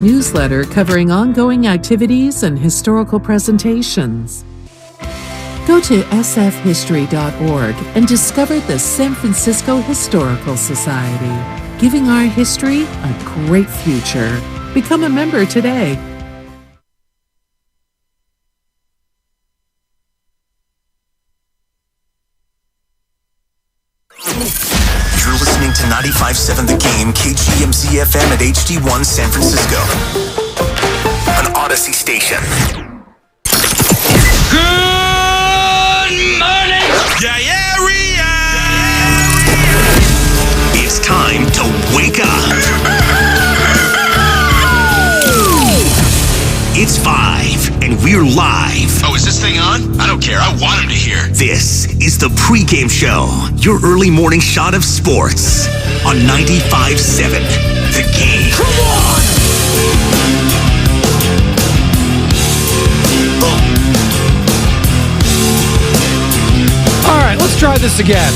Newsletter covering ongoing activities and historical presentations. Go to sfhistory.org and discover the San Francisco Historical Society, giving our history a great future. Become a member today. You're listening to 95.7 The Game, KGMZ FM at HD1 San Francisco. An Odyssey station. Good morning, area. It's time to wake up. It's 5, and we're live. Oh, is this thing on? I don't care. I want him to hear. This is the Pregame Show, your early morning shot of sports on 95.7 The Game. Come on! All right, let's try this again.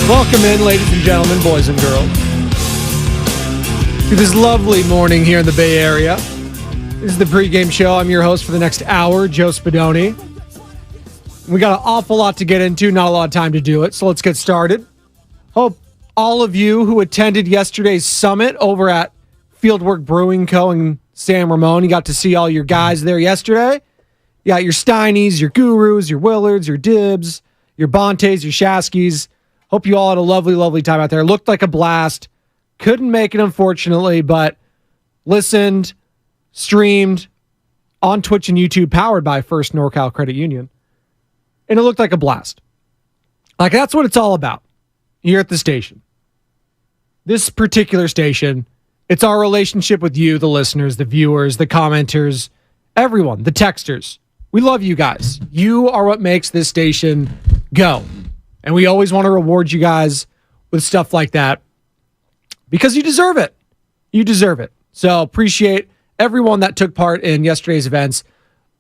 Welcome in, ladies and gentlemen, boys and girls, to this lovely morning here in the Bay Area. This is the Pregame Show. I'm your host for the next hour, Joe Spadoni. We got an awful lot to get into, not a lot of time to do it, so let's get started. Hope all of you who attended yesterday's summit over at Fieldwork Brewing Co. in San Ramon, you got to see all your guys there yesterday. You got your Steinies, your Gurus, your Willards, your Dibs, your Bontes, your Shaskies. Hope you all had a lovely, lovely time out there. Looked like a blast. Couldn't make it, unfortunately, but listened, streamed on Twitch and YouTube, powered by First NorCal Credit Union. And it looked like a blast. Like, that's what it's all about here at the station. This particular station, it's our relationship with you, the listeners, the viewers, the commenters, everyone, the texters. We love you guys. You are what makes this station go. And we always want to reward you guys with stuff like that because you deserve it. You deserve it. So appreciate everyone that took part in yesterday's events.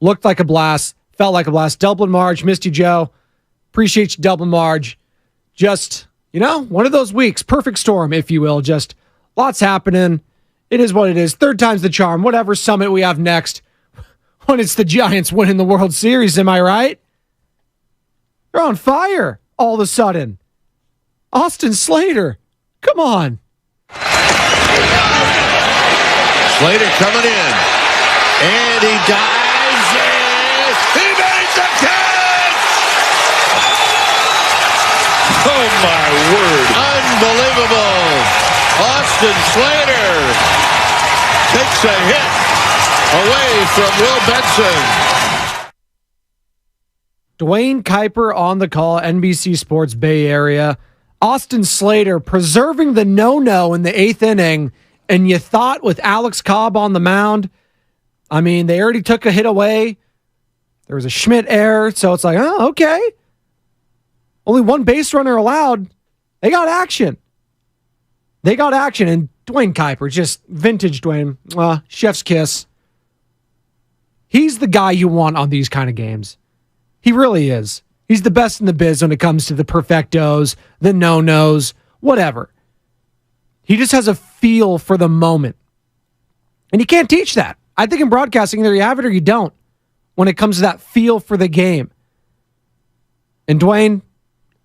Looked like a blast. Felt like a blast. Dublin Marge, missed you, Joe. Appreciate you, Dublin Marge. Just, one of those weeks. Perfect storm, if you will. Just lots happening. It is what it is. Third time's the charm. Whatever summit we have next, when it's the Giants winning the World Series, am I right? They're on fire all of a sudden. Austin Slater, come on. Slater coming in. And he dives in. He made the catch! Oh, my word. Unbelievable. Austin Slater takes a hit away from Will Benson. Dwayne Kuiper on the call, NBC Sports Bay Area. Austin Slater preserving the no-no in the 8th inning, and you thought with Alex Cobb on the mound, I mean, they already took a hit away. There was a Schmidt error, so it's like, oh, okay. Only one base runner allowed. They got action. And Dwayne Kuiper, just vintage Dwayne, chef's kiss. He's the guy you want on these kind of games. He really is. He's the best in the biz when it comes to the perfectos, the no-nos, whatever. He just has a feel for the moment. And you can't teach that. I think in broadcasting, either you have it or you don't when it comes to that feel for the game. And Dwayne,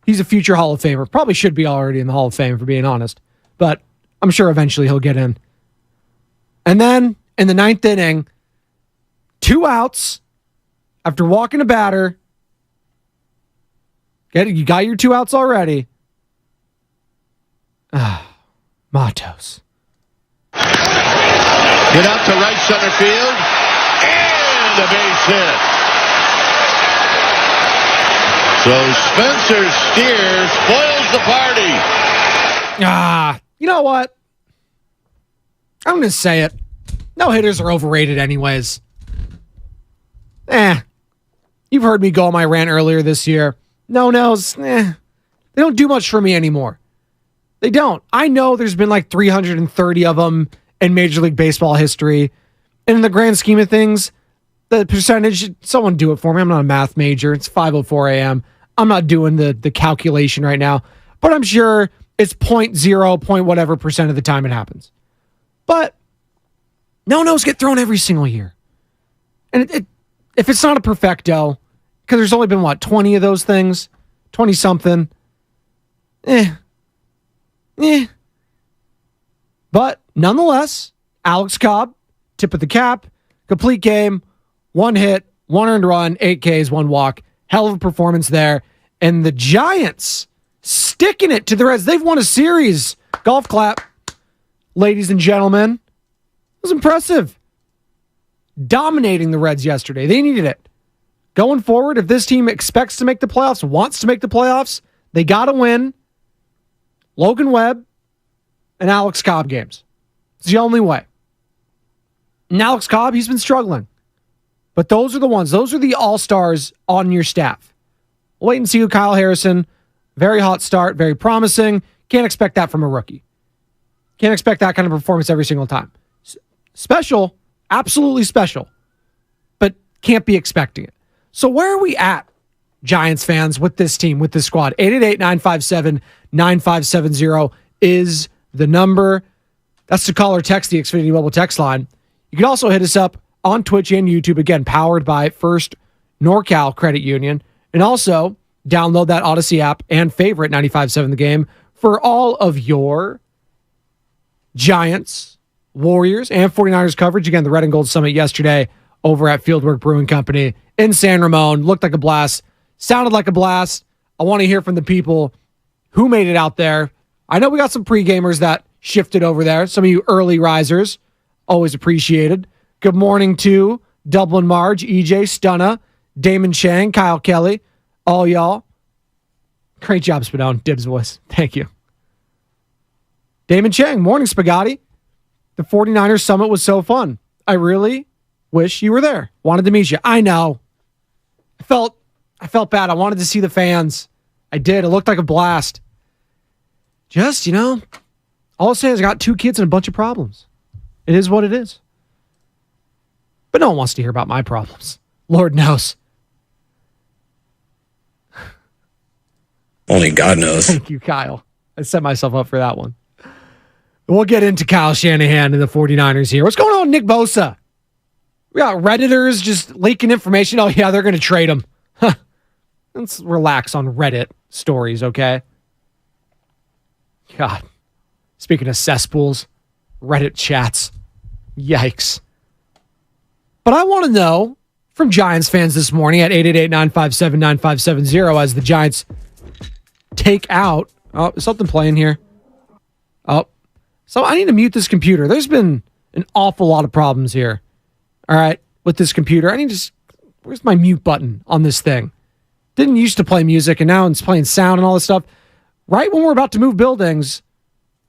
he's a future Hall of Famer. Probably should be already in the Hall of Fame, for being honest. But I'm sure eventually he'll get in. And then in the 9th inning, 2 outs after walking a batter. You got your 2 outs already. Matos. Get out to right center field. And a base hit. So Spencer Steer spoils the party. You know what? I'm going to say it. No hitters are overrated anyways. You've heard me go on my rant earlier this year. No-nos, they don't do much for me anymore. They don't. I know there's been like 330 of them in Major League Baseball history. And in the grand scheme of things, the percentage, someone do it for me. I'm not a math major. It's 5:04 a.m. I'm not doing the calculation right now. But I'm sure it's 0.0 point whatever percent of the time it happens. But no-nos get thrown every single year. And if it's not a perfecto, because there's only been, 20 of those things? 20-something. But nonetheless, Alex Cobb, tip of the cap, complete game, 1 hit, 1 earned run, 8 Ks, 1 walk. Hell of a performance there. And the Giants sticking it to the Reds. They've won a series. Golf clap, ladies and gentlemen. It was impressive. Dominating the Reds yesterday. They needed it. Going forward, if this team expects to make the playoffs, wants to make the playoffs, they got to win Logan Webb and Alex Cobb games. It's the only way. And Alex Cobb, he's been struggling. But those are the ones. Those are the all-stars on your staff. We'll wait and see who Kyle Harrison. Very hot start, very promising. Can't expect that from a rookie. Can't expect that kind of performance every single time. Special, absolutely special, but can't be expecting it. So where are we at, Giants fans, with this team, with this squad? 888-957-9570 is the number. That's to call or text the Xfinity Mobile text line. You can also hit us up on Twitch and YouTube, again, powered by First NorCal Credit Union. And also, download that Odyssey app and favorite 95.7 The Game for all of your Giants, Warriors, and 49ers coverage. Again, the Red and Gold Summit yesterday over at Fieldwork Brewing Company in San Ramon. Looked like a blast. Sounded like a blast. I want to hear from the people who made it out there. I know we got some pre-gamers that shifted over there. Some of you early risers, always appreciated. Good morning to Dublin Marge, EJ, Stunna, Damon Chang, Kyle Kelly, all y'all. Great job, Spadoni. Dibs voice. Thank you. Damon Chang, morning, Spaghetti. The 49ers Summit was so fun. I really wish you were there. Wanted to meet you. I know. I felt bad. I wanted to see the fans. I did. It looked like a blast. Just, all I'll say is I got 2 kids and a bunch of problems. It is what it is. But no one wants to hear about my problems. Lord knows. Only God knows. Thank you, Kyle. I set myself up for that one. We'll get into Kyle Shanahan and the 49ers here. What's going on with Nick Bosa? We got Redditors just leaking information. Oh, yeah, they're going to trade him. Huh. Let's relax on Reddit stories, okay? God. Speaking of cesspools, Reddit chats. Yikes. But I want to know from Giants fans this morning at 888-957-9570 as the Giants take out... Oh, is something playing here? Oh. So I need to mute this computer. There's been an awful lot of problems here. All right, with this computer. Where's my mute button on this thing? Didn't used to play music, and now it's playing sound and all this stuff. Right when we're about to move buildings,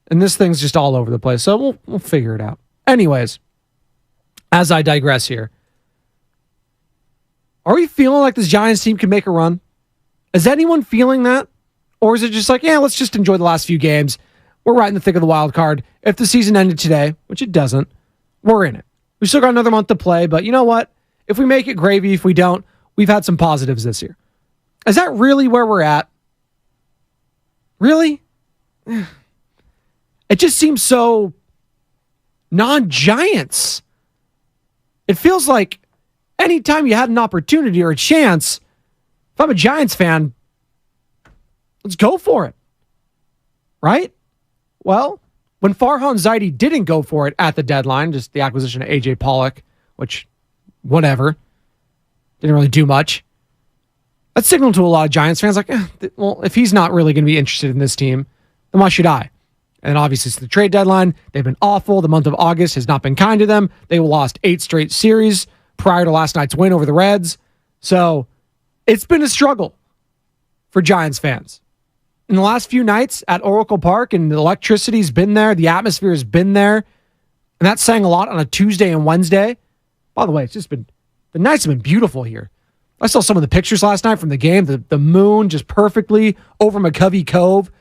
and this thing's just all over the place. So we'll figure it out. Anyways, as I digress here, are we feeling like this Giants team can make a run? Is anyone feeling that? Or is it just like, let's just enjoy the last few games. We're right in the thick of the wild card. If the season ended today, which it doesn't, we're in it. We still got another month to play, but you know what? If we make it, gravy. If we don't, we've had some positives this year. Is that really where we're at? Really? It just seems so non-Giants. It feels like anytime you had an opportunity or a chance, if I'm a Giants fan, let's go for it. Right? Well, when Farhan Zaidi didn't go for it at the deadline, just the acquisition of A.J. Pollock, which, whatever, didn't really do much. That signaled to a lot of Giants fans like, well, if he's not really going to be interested in this team, then why should I? And obviously, it's the trade deadline. They've been awful. The month of August has not been kind to them. They lost 8 straight series prior to last night's win over the Reds. So it's been a struggle for Giants fans. In the last few nights at Oracle Park, and the electricity's been there, the atmosphere has been there, and that's saying a lot on a Tuesday and Wednesday. By the way, it's just been, the nights have been beautiful here. I saw some of the pictures last night from the game, the moon just perfectly over McCovey Cove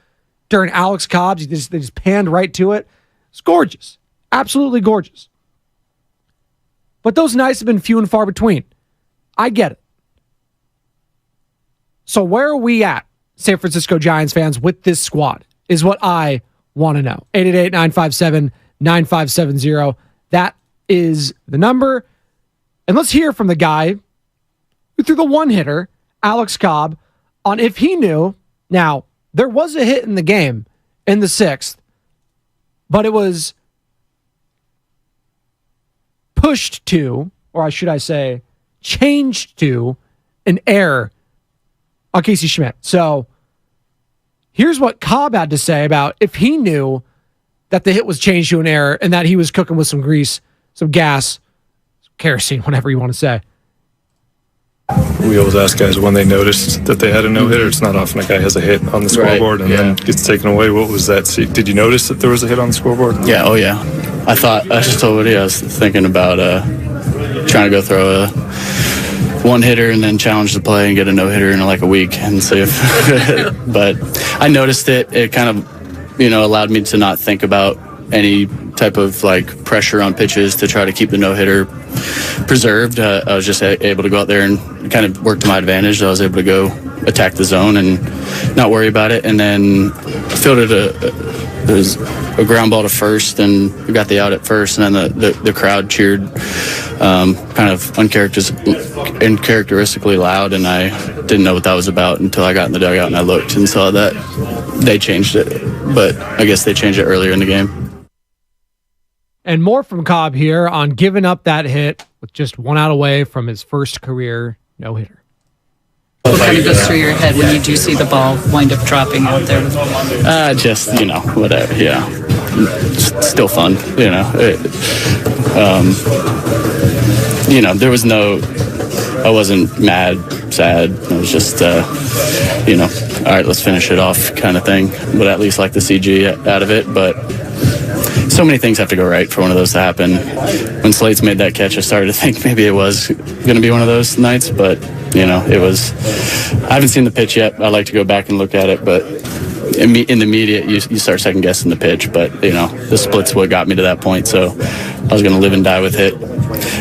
during Alex Cobb's. They just panned right to it. It's gorgeous. Absolutely gorgeous. But those nights have been few and far between. I get it. So where are we at, San Francisco Giants fans, with this squad is what I want to know. 888-9570. That is the number. And let's hear from the guy who threw the one-hitter, Alex Cobb, on if he knew. Now, there was a hit in the game in the 6th, but it was pushed to, or should I say, changed to an error on Casey Schmidt. So here's what Cobb had to say about if he knew that the hit was changed to an error and that he was cooking with some grease, some gas, some kerosene, whatever you want to say. We always ask guys when they noticed that they had a no-hitter. It's not often a guy has a hit on the scoreboard and then gets taken away. What was that? Did you notice that there was a hit on the scoreboard? Yeah, oh yeah. I just told Woody I was thinking about trying to go throw a one-hitter and then challenge the play and get a no-hitter in like a week and see if but I noticed it. It kind of, allowed me to not think about any type of like pressure on pitches to try to keep the no-hitter preserved. I was just able to go out there and kind of work to my advantage. I was able to go attack the zone and not worry about it. And then fielded there was a ground ball to first, and we got the out at first. And then the crowd cheered kind of uncharacteristically loud, and I didn't know what that was about until I got in the dugout and I looked and saw that they changed it. But I guess they changed it earlier in the game. And more from Cobb here on giving up that hit with just one out away from his first career no-hitter. What kind of goes through your head when you do see the ball wind up dropping out there? Just, whatever, yeah. It's still fun, there was I wasn't mad, sad. It was just, all right, let's finish it off kind of thing. But at least like the CG out of it. But so many things have to go right for one of those to happen. When Slates made that catch, I started to think maybe it was going to be one of those nights, but it was. I haven't seen the pitch yet. I'd like to go back and look at it, but in the immediate, you start second guessing the pitch. But the split's what got me to that point, so I was going to live and die with it.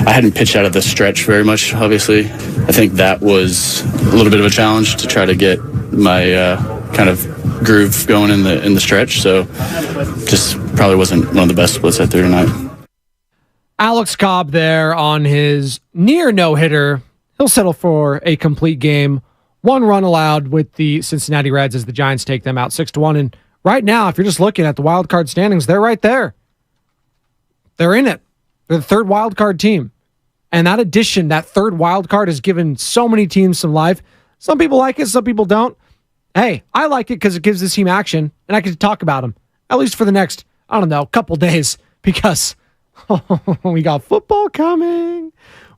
I hadn't pitched out of the stretch very much, obviously. I think that was a little bit of a challenge to try to get my kind of groove going in the stretch, so just probably wasn't one of the best splits out there tonight. Alex Cobb there on his near no-hitter. He'll settle for a complete game. 1 run allowed with the Cincinnati Reds as the Giants take them out 6-1. And right now, if you're just looking at the wild card standings, they're right there. They're in it. They're the third wild card team. And that addition, that third wild card, has given so many teams some life. Some people like it, some people don't. Hey, I like it because it gives this team action, and I can talk about them, at least for the next, couple days, because we got football coming.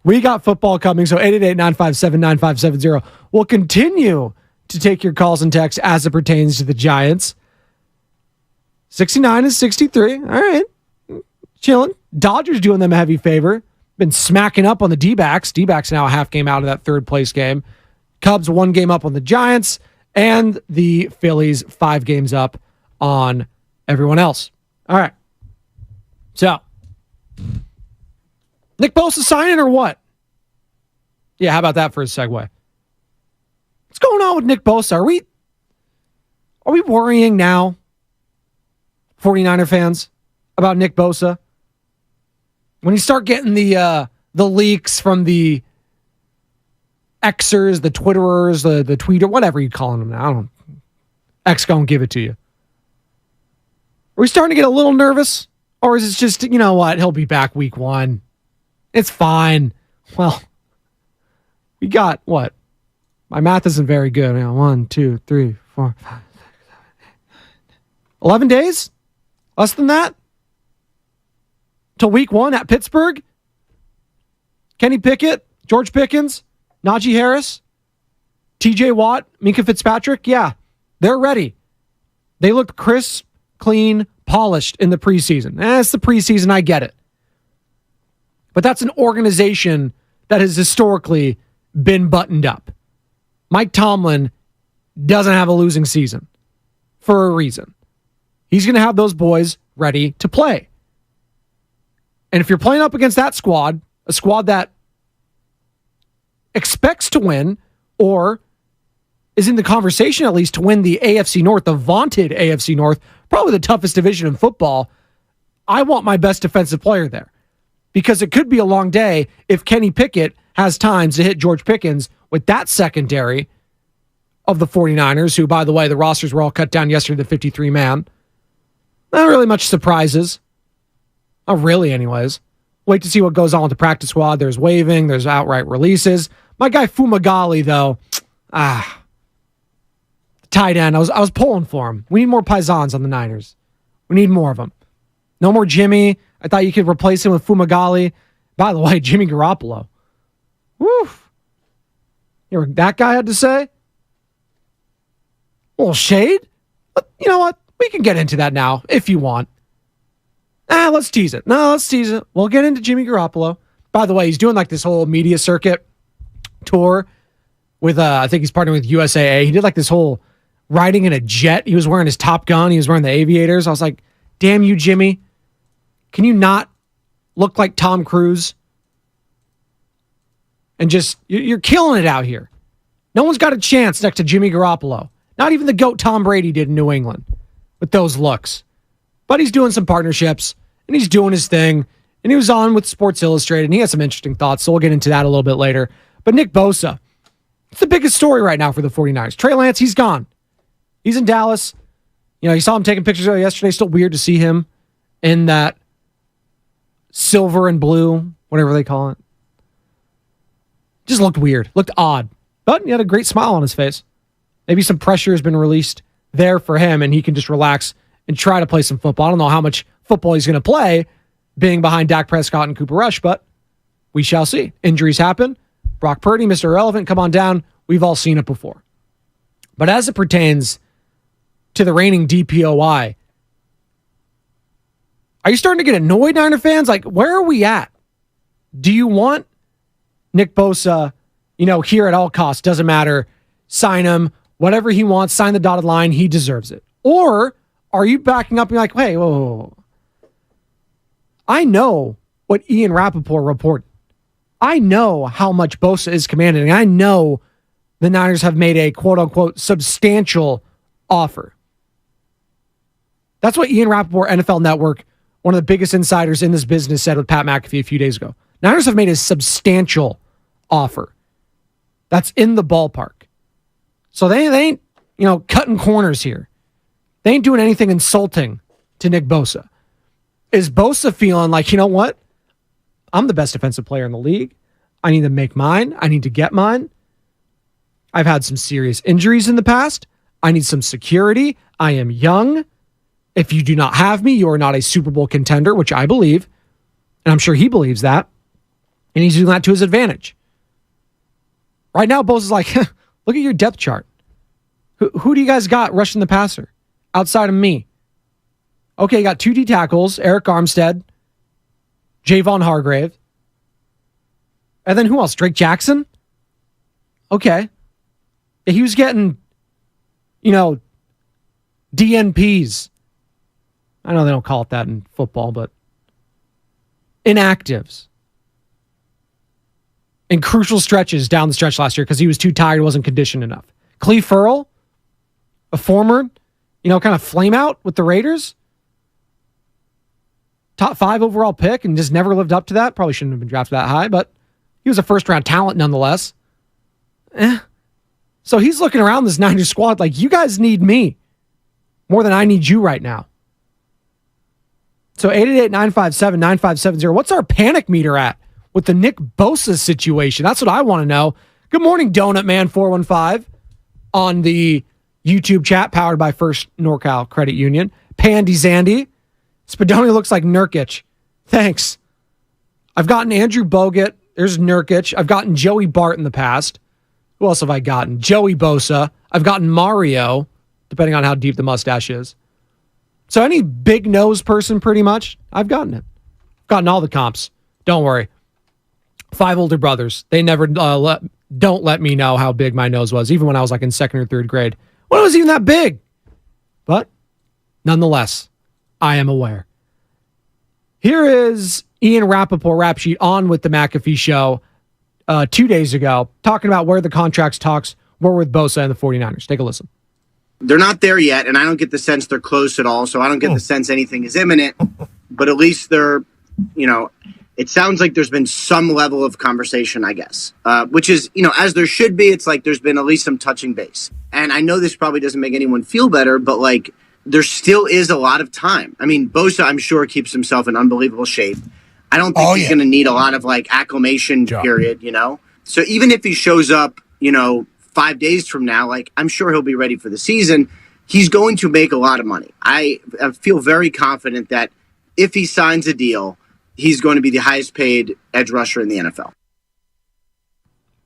So 888-957-9570. We'll continue to take your calls and texts as it pertains to the Giants. 69 and 63. All right. Chilling. Dodgers doing them a heavy favor. Been smacking up on the D-backs. D-backs now a half game out of that third place game. Cubs 1 game up on the Giants. And the Phillies 5 games up on everyone else. All right. So, Nick Bosa signing or what? Yeah, how about that for a segue? What's going on with Nick Bosa? Are we worrying now, 49er fans, about Nick Bosa? When you start getting the leaks from the Xers, the Twitterers, the tweeter, whatever you calling them now. X gonna give it to you. Are we starting to get a little nervous? Or is it just, he'll be back week 1. It's fine. Well, we got what? My math isn't very good. 1, 2, 3, 4, 5, 6, 7, 8, 9, 11 days? Less than that? Till week 1 at Pittsburgh? Kenny Pickett, George Pickens, Najee Harris, TJ Watt, Minka Fitzpatrick, yeah, they're ready. They look crisp, clean, polished in the preseason. It's the preseason, I get it. But that's an organization that has historically been buttoned up. Mike Tomlin doesn't have a losing season for a reason. He's going to have those boys ready to play. And if you're playing up against that squad, a squad that expects to win, or is in the conversation at least to win the AFC North, the vaunted AFC North, probably the toughest division in football, I want my best defensive player there because it could be a long day if Kenny Pickett has times to hit George Pickens with that secondary of the 49ers, who, by the way, the rosters were all cut down yesterday to 53-man. Not really much surprises. Not really, anyways. Wait to see what goes on with the practice squad. There's waiving. There's outright releases. My guy Fumagalli, though, tight end. I was pulling for him. We need more Paisans on the Niners. We need more of them. No more Jimmy. I thought you could replace him with Fumagalli. By the way, Jimmy Garoppolo. Woo. You know what that guy had to say? A little shade? You know what? We can get into that now if you want. Let's tease it. No, let's tease it. We'll get into Jimmy Garoppolo. By the way, he's doing like this whole media circuit tour with, I think he's partnering with USAA. He did like this whole riding in a jet. He was wearing his Top Gun. He was wearing the aviators. I was like, damn you, Jimmy. Can you not look like Tom Cruise? And just, you're killing it out here. No one's got a chance next to Jimmy Garoppolo. Not even the GOAT Tom Brady did in New England with those looks. But he's doing some partnerships, and he's doing his thing. And he was on with Sports Illustrated, and he had some interesting thoughts, so we'll get into that a little bit later. But Nick Bosa, it's the biggest story right now for the 49ers. Trey Lance, he's gone. He's in Dallas. You know, you saw him taking pictures yesterday. Still weird to see him in that silver and blue, whatever they call it. Just looked weird. Looked odd. But he had a great smile on his face. Maybe some pressure has been released there for him, and he can just relax and try to play some football. I don't know how much football he's going to play being behind Dak Prescott and Cooper Rush, but we shall see. Injuries happen. Brock Purdy, Mr. Irrelevant, come on down. We've all seen it before. But as it pertains to the reigning DPOY, are you starting to get annoyed, Niner fans? Like, where are we at? Do you want Nick Bosa, here at all costs? Doesn't matter. Sign him. Whatever he wants, sign the dotted line. He deserves it. Or are you backing up and you're like, hey, whoa. I know what Ian Rappaport reported. I know how much Bosa is commanding. I know the Niners have made a quote-unquote substantial offer. That's what Ian Rappaport, NFL Network, one of the biggest insiders in this business, said with Pat McAfee a few days ago. Niners have made a substantial offer. That's in the ballpark. So they ain't, cutting corners here. They ain't doing anything insulting to Nick Bosa. Is Bosa feeling like, you know what? I'm the best defensive player in the league. I need to make mine. I need to get mine. I've had some serious injuries in the past. I need some security. I am young. If you do not have me, you are not a Super Bowl contender, which I believe. And I'm sure he believes that. And he's doing that to his advantage. Right now, Bosa's like, look at your depth chart. Who do you guys got rushing the passer outside of me? Okay, you got 2 D tackles, Eric Armstead, Javon Hargrave. And then who else? Drake Jackson? Okay. He was getting, DNPs. I know they don't call it that in football, but inactives. In crucial stretches down the stretch last year because he was too tired, wasn't conditioned enough. Cleve Ferrell, a former, kind of flame out with the Raiders. Top 5 overall pick and just never lived up to that. Probably shouldn't have been drafted that high, but he was a first-round talent nonetheless. So he's looking around this Niners squad like, you guys need me more than I need you right now. So 888-957-9570. What's our panic meter at with the Nick Bosa situation? That's what I want to know. Good morning, Donut Man 415 on the YouTube chat powered by First NorCal Credit Union. Pandy Zandy. Spadoni looks like Nurkic. Thanks. I've gotten Andrew Bogut. There's Nurkic. I've gotten Joey Bart in the past. Who else have I gotten? Joey Bosa. I've gotten Mario, depending on how deep the mustache is. So any big nose person, pretty much, I've gotten it. Gotten all the comps. Don't worry. 5 older brothers. They never don't let me know how big my nose was, even when I was like in 2nd or 3rd grade. When it was even that big. But nonetheless, I am aware. Here is Ian Rappaport rap sheet on with the McAfee show 2 days ago, talking about where the contracts talks were with Bosa and the 49ers. Take a listen. They're not there yet, and I don't get the sense they're close at all, so I don't get the sense anything is imminent. but at least they're, it sounds like there's been some level of conversation, I guess, which is, as there should be. It's like there's been at least some touching base. And I know this probably doesn't make anyone feel better, but like there still is a lot of time. I mean, Bosa, I'm sure, keeps himself in unbelievable shape. I don't think he's going to need a lot of like acclimation period, So even if he shows up, 5 days from now, like I'm sure he'll be ready for the season. He's going to make a lot of money. I feel very confident that if he signs a deal, he's going to be the highest paid edge rusher in the NFL.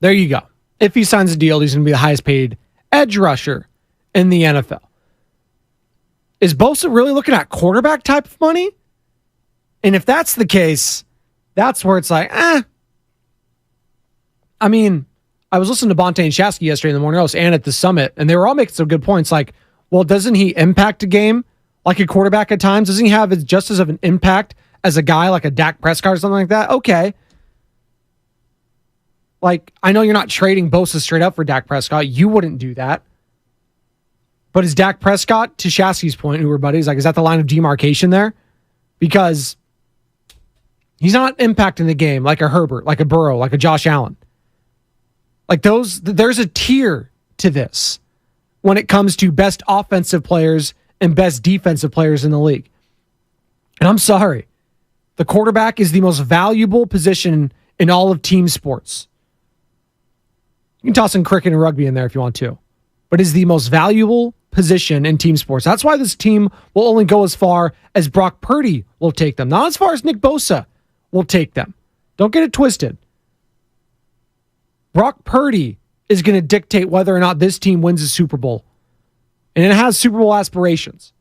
There you go. If he signs a deal, he's going to be the highest paid edge rusher in the NFL. Is Bosa really looking at quarterback type of money? And if that's the case, that's where it's like, I mean, I was listening to Bonte and Shasky yesterday in the morning roast and at the summit, and they were all making some good points. Like, well, doesn't he impact a game like a quarterback at times? Doesn't he have just as of an impact as a guy like a Dak Prescott or something like that? Okay. Like, I know you're not trading Bosa straight up for Dak Prescott. You wouldn't do that. But is Dak Prescott, to Shasky's point, who were buddies, like, is that the line of demarcation there? Because he's not impacting the game like a Herbert, like a Burrow, like a Josh Allen. Like there's a tier to this when it comes to best offensive players and best defensive players in the league. And I'm sorry, the quarterback is the most valuable position in all of team sports. You can toss in cricket and rugby in there if you want to, but is the most valuable position in team sports. That's why this team will only go as far as Brock Purdy will take them, not as far as Nick Bosa will take them. Don't get it twisted. Brock Purdy is going to dictate whether or not this team wins a Super Bowl. And it has Super Bowl aspirations.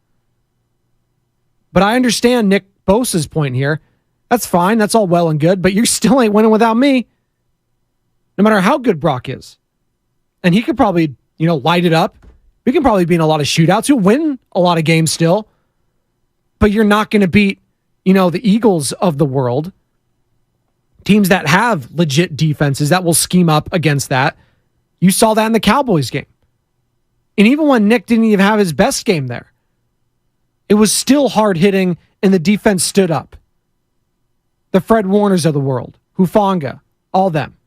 But I understand Nick Bosa's point here. That's fine. That's all well and good. But you still ain't winning without me. No matter how good Brock is. And he could probably, light it up. We can probably be in a lot of shootouts. He'll win a lot of games still. But you're not going to beat, the Eagles of the world. Teams that have legit defenses that will scheme up against that. You saw that in the Cowboys game. And even when Nick didn't even have his best game there, it was still hard hitting and the defense stood up. The Fred Warners of the world, Hufanga, all them.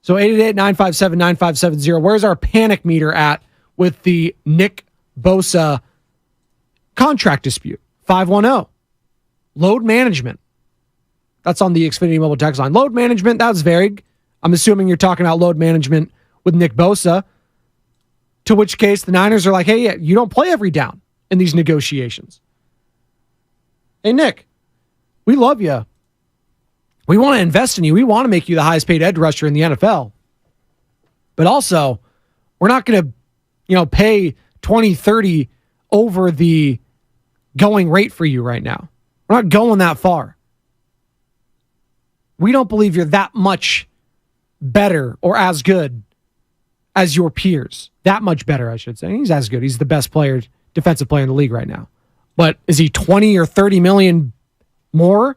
So 888-957-9570. Where's our panic meter at with the Nick Bosa contract dispute? 510. Load management. That's on the Xfinity Mobile text line. Load management, that was vague. I'm assuming you're talking about load management with Nick Bosa. To which case the Niners are like, hey, you don't play every down in these negotiations. Hey, Nick, we love you. We want to invest in you. We want to make you the highest paid edge rusher in the NFL. But also, we're not going to, pay 20, 30 over the going rate for you right now. We're not going that far. We don't believe you're that much better or as good as your peers. That much better, I should say. He's as good. He's the best defensive player in the league right now. But is he 20 or 30 million more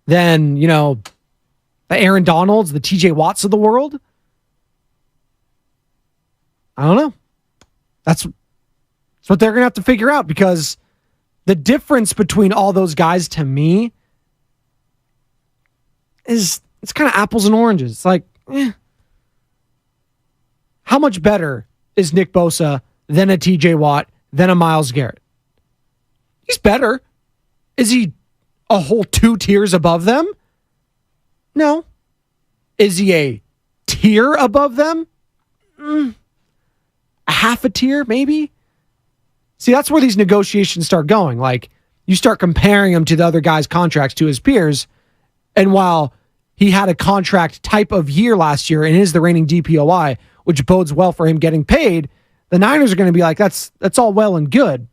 than, the Aaron Donalds, the TJ Watts of the world? I don't know. That's what they're going to have to figure out, because the difference between all those guys to me it's kind of apples and oranges. It's like, how much better is Nick Bosa than a TJ Watt, than a Myles Garrett? He's better. Is he a whole 2 tiers above them? No. Is he a tier above them? A half a tier, maybe? See, that's where these negotiations start going. Like, you start comparing him to the other guys' contracts to his peers. And while he had a contract type of year last year and is the reigning DPOI, which bodes well for him getting paid, the Niners are going to be like, that's all well and good.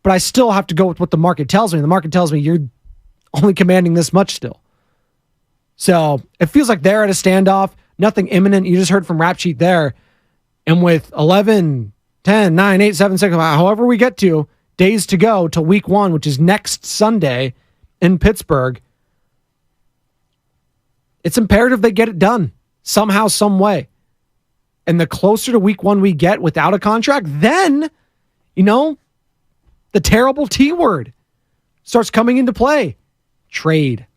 But I still have to go with what the market tells me. The market tells me you're only commanding this much still. So it feels like they're at a standoff. Nothing imminent. You just heard from Rap Sheet there. And with 11, 10, 9, 8, 7, 6, however we get to, days to go till week 1, which is next Sunday in Pittsburgh, it's imperative they get it done somehow, some way. And the closer to week 1 we get without a contract, then, The terrible T word starts coming into play. Trade.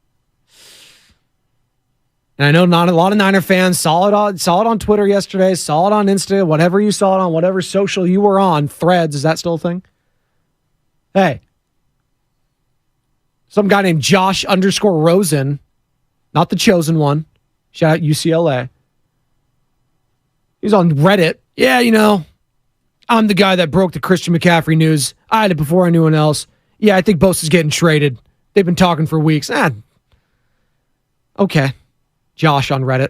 And I know not a lot of Niner fans saw it on Twitter yesterday, saw it on Insta, whatever you saw it on, whatever social you were on, Threads, is that still a thing? Hey. Some guy named Josh _Rosen, not the chosen one. Shout out UCLA. He's on Reddit. Yeah, I'm the guy that broke the Christian McCaffrey news. I had it before anyone else. Yeah, I think Bosa's getting traded. They've been talking for weeks. Okay. Josh on Reddit.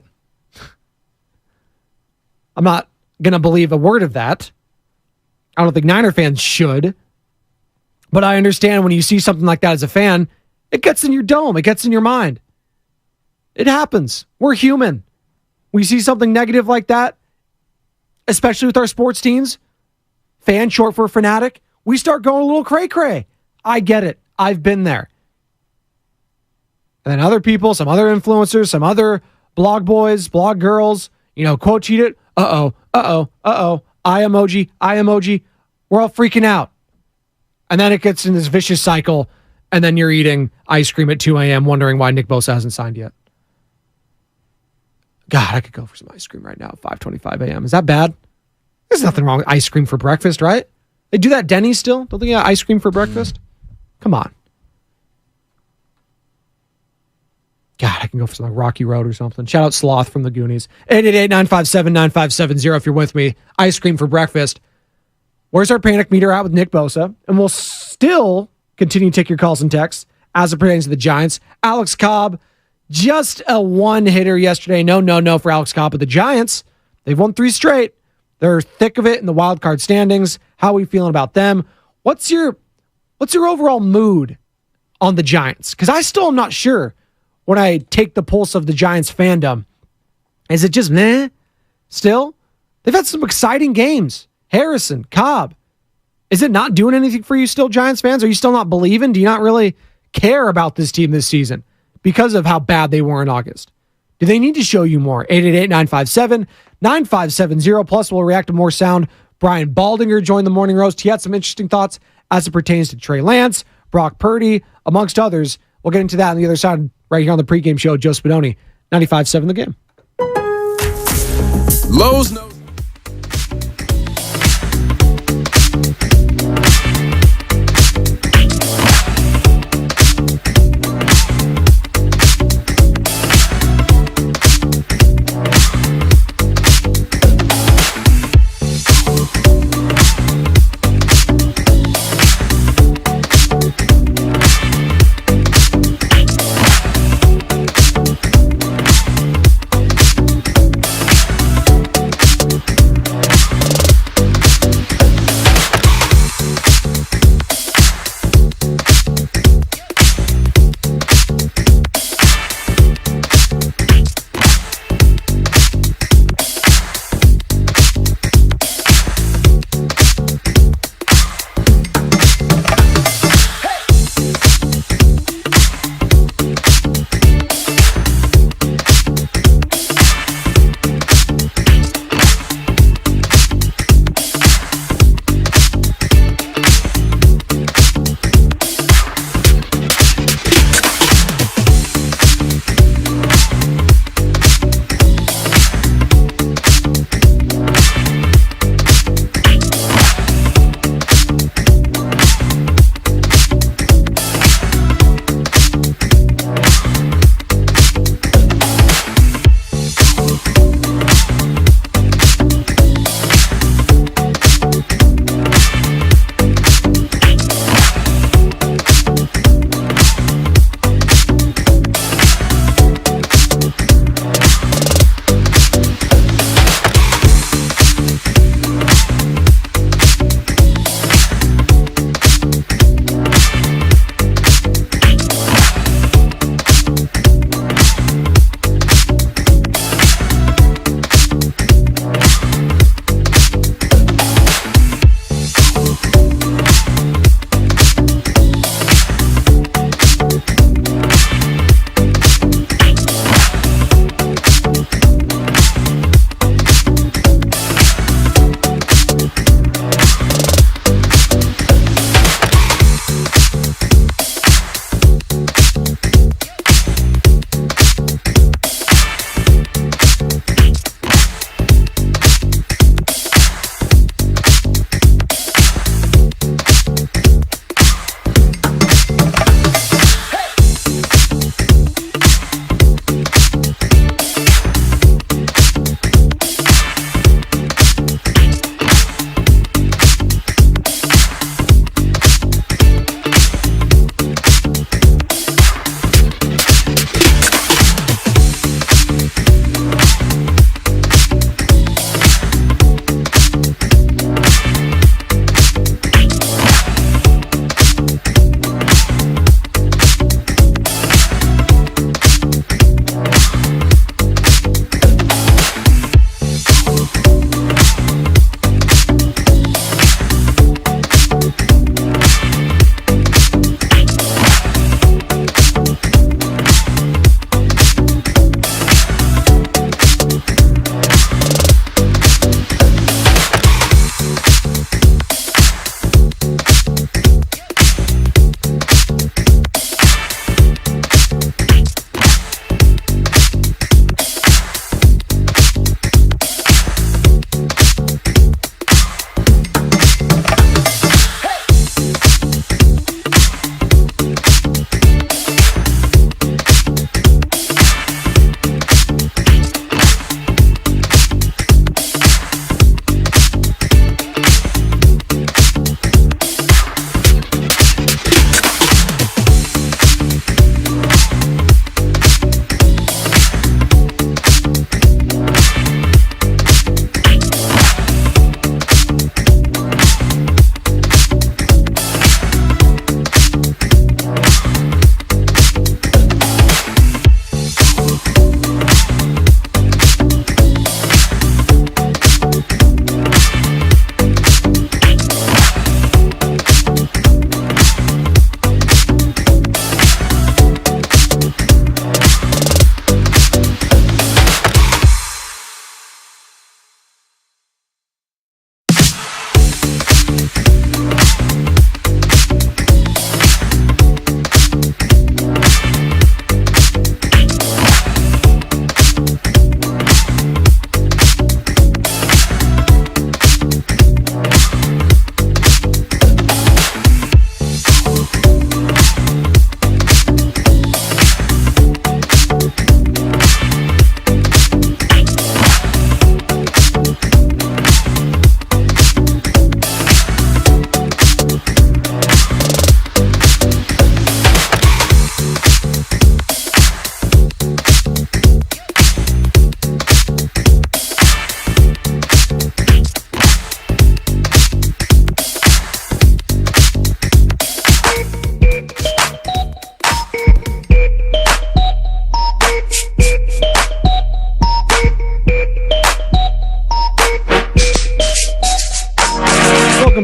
I'm not going to believe a word of that. I don't think Niner fans should. But I understand when you see something like that as a fan, it gets in your dome. It gets in your mind. It happens. We're human. We see something negative like that, especially with our sports teams, fan short for fanatic, we start going a little cray-cray. I get it. I've been there. And then other people, some other influencers, some other blog boys, blog girls, quote cheat it. I emoji. We're all freaking out. And then it gets in this vicious cycle, and then you're eating ice cream at 2 a.m. wondering why Nick Bosa hasn't signed yet. God, I could go for some ice cream right now at 5:25 a.m. Is that bad? There's nothing wrong with ice cream for breakfast, right? They do that at Denny's still? Don't they have ice cream for breakfast? Come on. God, I can go for some Rocky Road or something. Shout out Sloth from the Goonies. 888-957-9570 if you're with me. Ice cream for breakfast. Where's our panic meter at with Nick Bosa? And we'll still continue to take your calls and texts as it pertains to the Giants. Alex Cobb, just a one-hitter yesterday. No for Alex Cobb. But the Giants, they've won 3 straight. They're thick of it in the wild card standings. How are we feeling about them? What's your overall mood on the Giants? Because I still am not sure when I take the pulse of the Giants fandom. Is it just meh? Still? They've had some exciting games. Harrison, Cobb. Is it not doing anything for you still, Giants fans? Are you still not believing? Do you not really care about this team this season because of how bad they were in August? Do they need to show you more? 888-957-9570. Plus, we'll react to more sound. Brian Baldinger joined the Morning Roast. He had some interesting thoughts as it pertains to Trey Lance, Brock Purdy, amongst others. We'll get into that on the other side right here on the pregame show. Joe Spadoni, 95.7 The Game. Lowe's knows.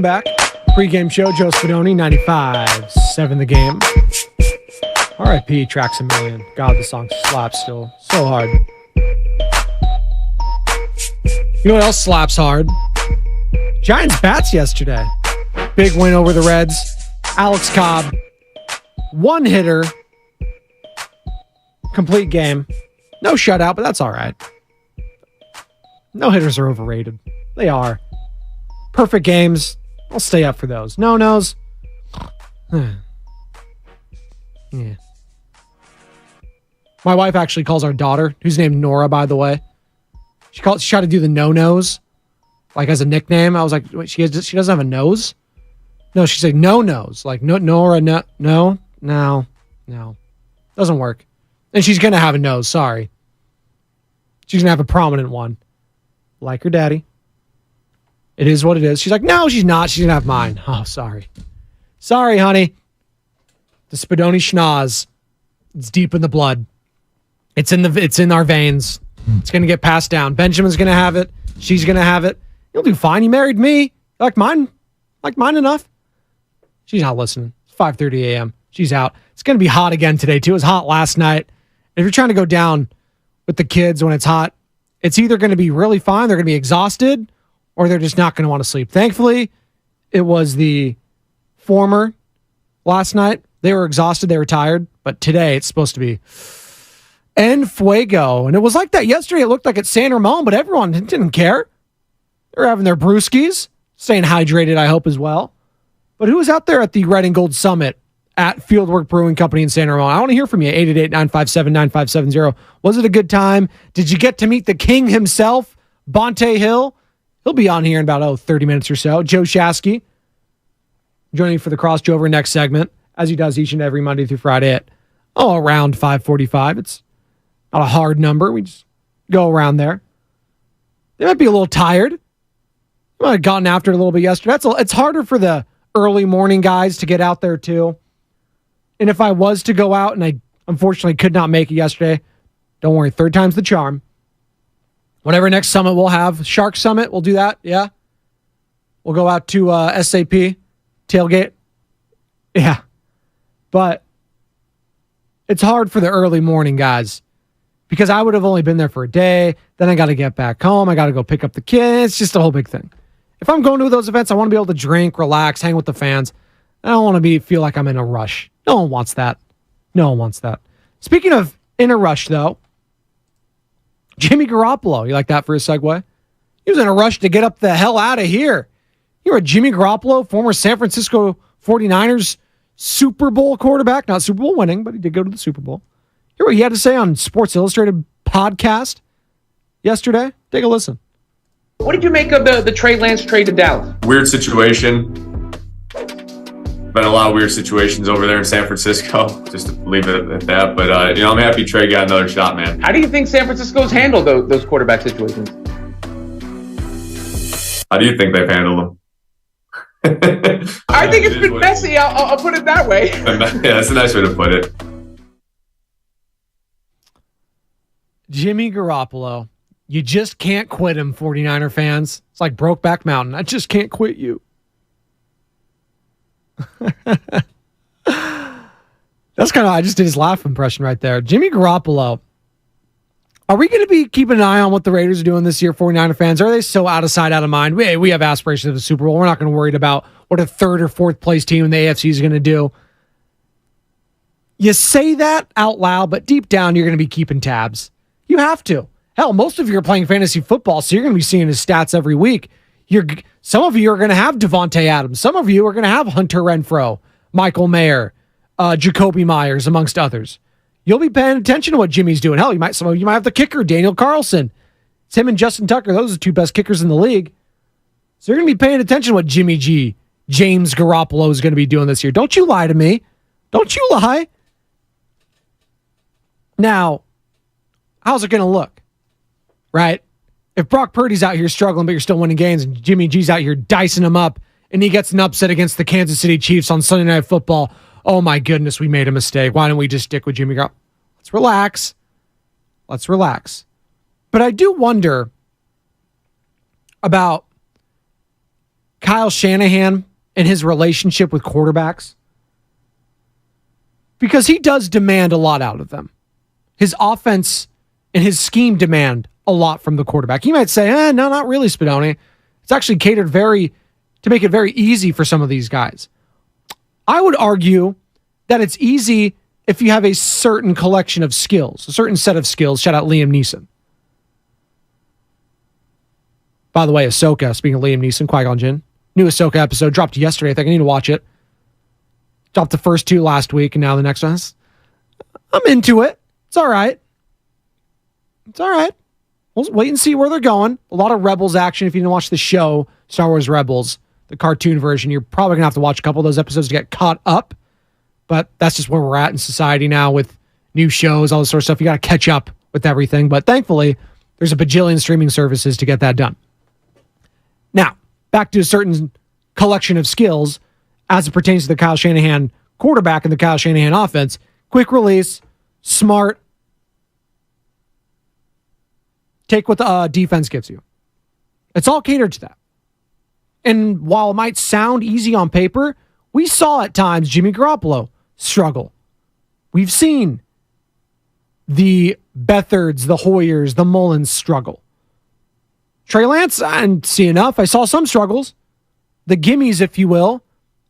back. Pregame show, Joe Spadoni, 95.7 The Game. R.I.P. Tracks a Million. God, the song slaps still. So hard. You know what else slaps hard? Giants bats yesterday. Big win over the Reds. Alex Cobb, one hitter, complete game. No shutout, but that's all right. No hitters are overrated. They are. Perfect games. I'll stay up for those. No-nos. Yeah. My wife actually calls our daughter, who's named Nora, by the way. She tried to do the no-nos, like as a nickname. I was like, wait, she doesn't have a nose? No, she said no-nos. Like, no, Nora, no. Doesn't work. And she's going to have a nose, sorry. She's going to have a prominent one. Like her daddy. It is what it is. She's like, no, she's not. She's going to have mine. Oh, sorry. Sorry, honey. The Spadoni schnoz. It's deep in the blood. It's in our veins. It's going to get passed down. Benjamin's going to have it. She's going to have it. You'll do fine. You married me. Like mine enough. She's not listening. It's 5:30 a.m. She's out. It's going to be hot again today, too. It was hot last night. If you're trying to go down with the kids when it's hot, it's either going to be really fine, they're going to be exhausted, or they're just not going to want to sleep. Thankfully, it was the former last night. They were exhausted. They were tired. But today, it's supposed to be en fuego. And it was like that yesterday. It looked like at San Ramon, but everyone didn't care. They were having their brewskis, staying hydrated, I hope, as well. But who was out there at the Red and Gold Summit at Fieldwork Brewing Company in San Ramon? I want to hear from you. 888-957-9570. Was it a good time? Did you get to meet the king himself, Bonte Hill? He'll be on here in about 30 minutes or so. Joe Shasky joining for the Cross Jover next segment, as he does each and every Monday through Friday at around 5:45. It's not a hard number. We just go around there. They might be a little tired. I might have gotten after it a little bit yesterday. It's harder for the early morning guys to get out there too. And if I was to go out and I unfortunately could not make it yesterday, don't worry, third time's the charm. Whatever next summit we'll have, Shark Summit, we'll do that, yeah. We'll go out to SAP, tailgate. Yeah. But it's hard for the early morning guys because I would have only been there for a day. Then I got to get back home. I got to go pick up the kids. It's just a whole big thing. If I'm going to those events, I want to be able to drink, relax, hang with the fans. I don't want to feel like I'm in a rush. No one wants that. No one wants that. Speaking of in a rush, though, Jimmy Garoppolo. You like that for a segue? He was in a rush to get up the hell out of here. You're a Jimmy Garoppolo, former San Francisco 49ers Super Bowl quarterback. Not Super Bowl winning, but he did go to the Super Bowl. Hear what he had to say on Sports Illustrated podcast yesterday? Take a listen. What did you make of the Trey Lance trade to Dallas? Weird situation. Been a lot of weird situations over there in San Francisco, just to leave it at that. But, I'm happy Trey got another shot, man. How do you think San Francisco's handled those quarterback situations? How do you think they've handled them? I think it's been messy. I'll put it that way. Yeah, that's a nice way to put it. Jimmy Garoppolo. You just can't quit him, 49er fans. It's like Brokeback Mountain. I just can't quit you. That's kind of, I just did his laugh impression right there. Jimmy Garoppolo. Are we going to be keeping an eye on what the Raiders are doing this year, 49er fans? Are they so out of sight, out of mind? We have aspirations of the Super Bowl. We're not going to worry about what a third or fourth place team in the AFC is going to do. You say that out loud, but deep down, you're going to be keeping tabs. You have to. Hell, most of you are playing fantasy football, so you're going to be seeing his stats every week. Some of you are going to have Devontae Adams. Some of you are going to have Hunter Renfrow, Michael Mayer, Jacoby Myers, amongst others. You'll be paying attention to what Jimmy's doing. Hell, some of you might have the kicker, Daniel Carlson. It's him and Justin Tucker. Those are the two best kickers in the league. So you're going to be paying attention to what Jimmy G, James Garoppolo, is going to be doing this year. Don't you lie to me. Don't you lie. Now, how's it going to look? Right? If Brock Purdy's out here struggling, but you're still winning games, and Jimmy G's out here dicing him up, and he gets an upset against the Kansas City Chiefs on Sunday Night Football, oh my goodness, we made a mistake. Why don't we just stick with Jimmy Garoppolo? Let's relax. Let's relax. But I do wonder about Kyle Shanahan and his relationship with quarterbacks? Because he does demand a lot out of them. His offense and his scheme demand a lot from the quarterback. You might say, no, not really, Spadoni. It's actually catered to make it very easy for some of these guys. I would argue that it's easy if you have a certain collection of skills, a certain set of skills. Shout out Liam Neeson. By the way, Ahsoka, speaking of Liam Neeson, Qui-Gon Jinn, new Ahsoka episode dropped yesterday. I think I need to watch it. Dropped the first 2 last week, and now the next one. I'm into it. It's all right. It's all right. We'll wait and see where they're going. A lot of Rebels action. If you didn't watch the show, Star Wars Rebels, the cartoon version, you're probably going to have to watch a couple of those episodes to get caught up. But that's just where we're at in society now with new shows, all this sort of stuff. You got to catch up with everything. But thankfully, there's a bajillion streaming services to get that done. Now, back to a certain collection of skills as it pertains to the Kyle Shanahan quarterback and the Kyle Shanahan offense. Quick release, smart. Take what the defense gives you. It's all catered to that. And while it might sound easy on paper, we saw at times Jimmy Garoppolo struggle. We've seen the Beathards, the Hoyers, the Mullins struggle. Trey Lance, I didn't see enough. I saw some struggles. The gimmies, if you will.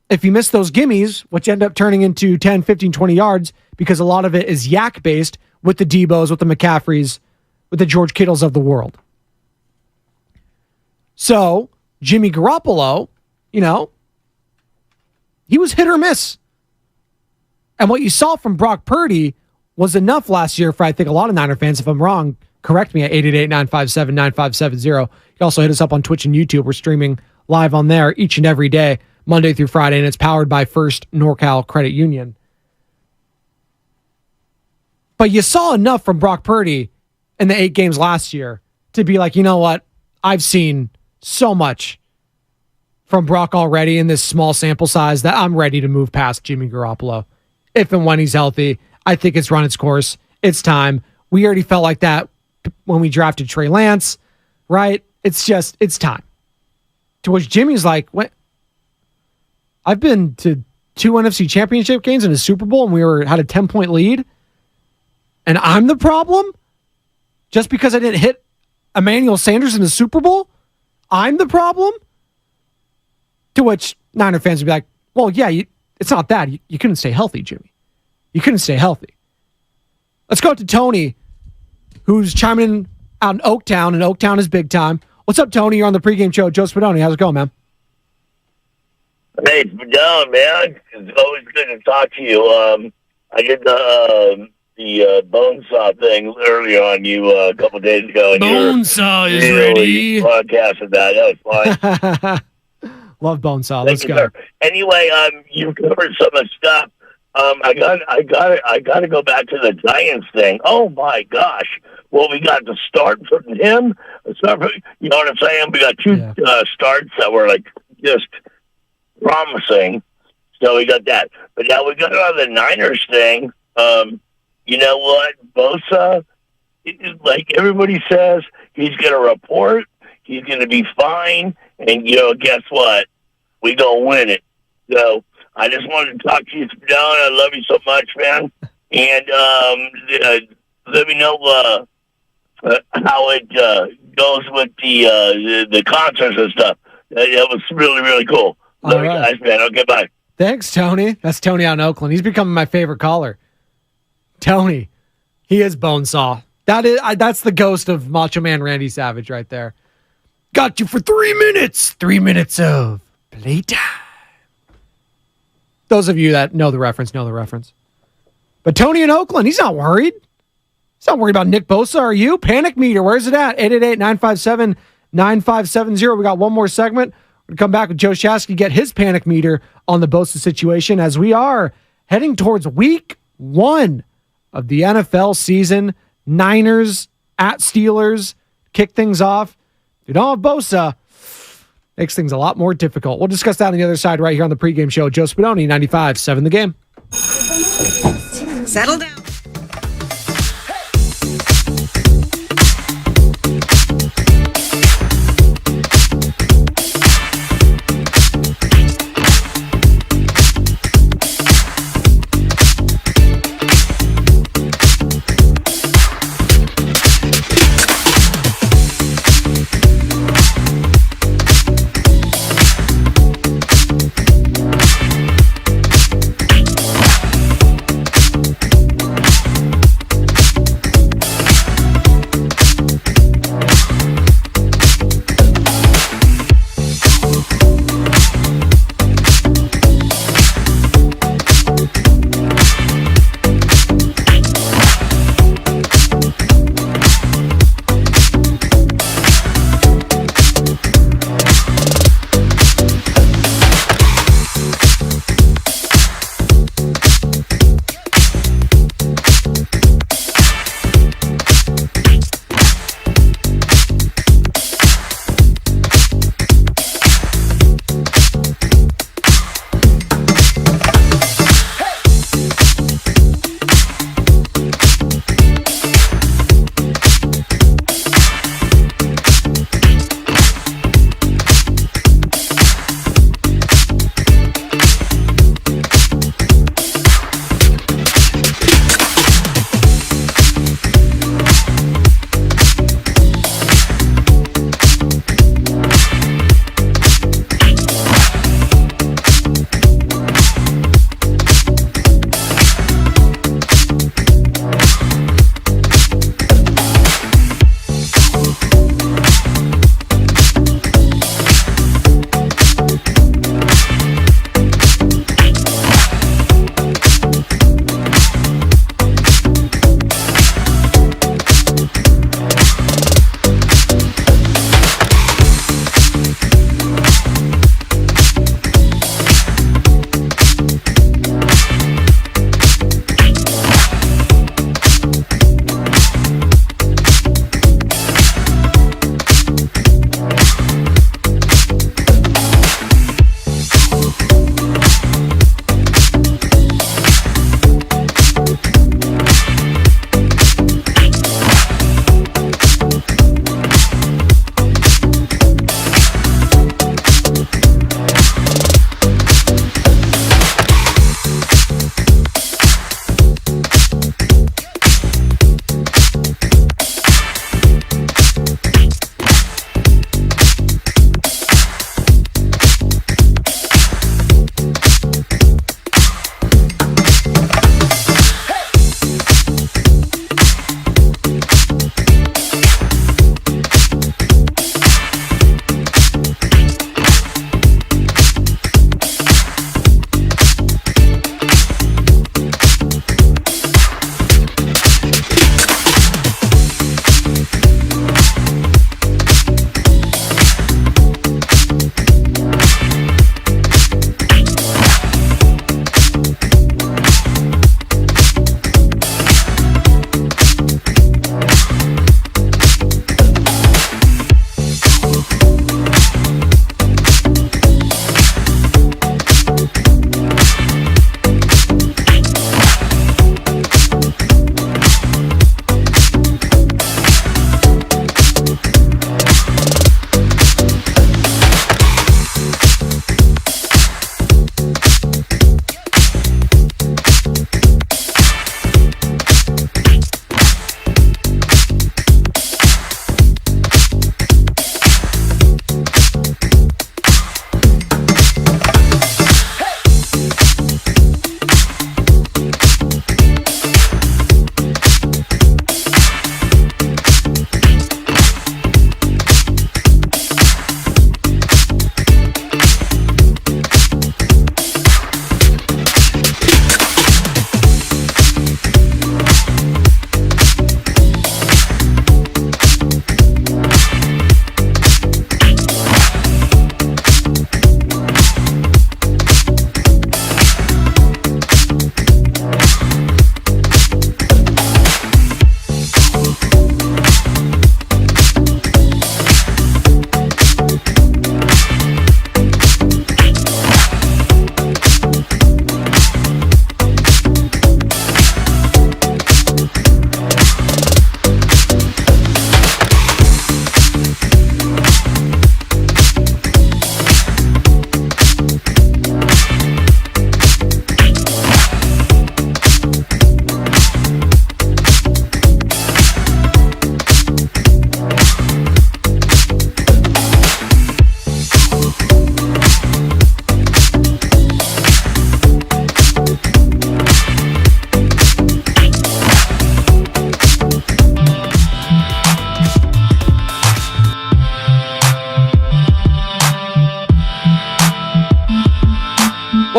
If you miss those gimmies, which end up turning into 10, 15, 20 yards, because a lot of it is yak-based with the Debos, with the McCaffreys, with the George Kittles of the world. So, Jimmy Garoppolo, he was hit or miss. And what you saw from Brock Purdy was enough last year for, I think, a lot of Niner fans. If I'm wrong, correct me at 888-957-9570. You can also hit us up on Twitch and YouTube. We're streaming live on there each and every day, Monday through Friday, and it's powered by First NorCal Credit Union. But you saw enough from Brock Purdy in the 8 games last year to be like, you know what? I've seen so much from Brock already in this small sample size that I'm ready to move past Jimmy Garoppolo. If and when he's healthy, I think it's run its course. It's time. We already felt like that when we drafted Trey Lance, right? It's time. To which Jimmy's like, what? I've been to 2 NFC championship games and a Super Bowl, and we had a 10-point lead, and I'm the problem? Just because I didn't hit Emmanuel Sanders in the Super Bowl? I'm the problem? To which Niner fans would be like, well, yeah, it's not that. You couldn't stay healthy, Jimmy. You couldn't stay healthy. Let's go to Tony, who's chiming in out in Oaktown, and Oaktown is big time. What's up, Tony? You're on the pregame show. Joe Spadoni. How's it going, man? Hey, Spadoni, man. It's always good to talk to you. I did the Bonesaw thing earlier on you a couple days ago. And Bonesaw is ready. Podcasted that was fun. Love Bonesaw. Let's go. Sir. Anyway, you covered some of the stuff. I got to go back to the Giants thing. Oh my gosh! Well, we got the start from him. You know what I'm saying? We got 2 starts that were like just promising. So we got that. But now we got on the Niners thing. You know what? Bosa, like everybody says, he's going to report. He's going to be fine. And, guess what? We going to win it. So I just wanted to talk to you, Spadoni. I love you so much, man. And let me know how it goes with the concerts and stuff. That was really, really cool. Love you guys, man. Okay, bye. Thanks, Tony. That's Tony out in Oakland. He's becoming my favorite caller. Tony. He is Bonesaw. That's the ghost of Macho Man Randy Savage right there. Got you for 3 minutes. 3 minutes of playtime. Those of you that know the reference know the reference. But Tony in Oakland, he's not worried. He's not worried about Nick Bosa, are you? Panic meter, where's it at? 888-957-9570. We got one more segment. We're going to come back with Joe Shasky, get his panic meter on the Bosa situation as we are heading towards week 1 of the NFL season. Niners at Steelers kick things off. If you don't have Bosa, makes things a lot more difficult. We'll discuss that on the other side right here on the pregame show. Joe Spadoni, 95.7 The Game. Settle down.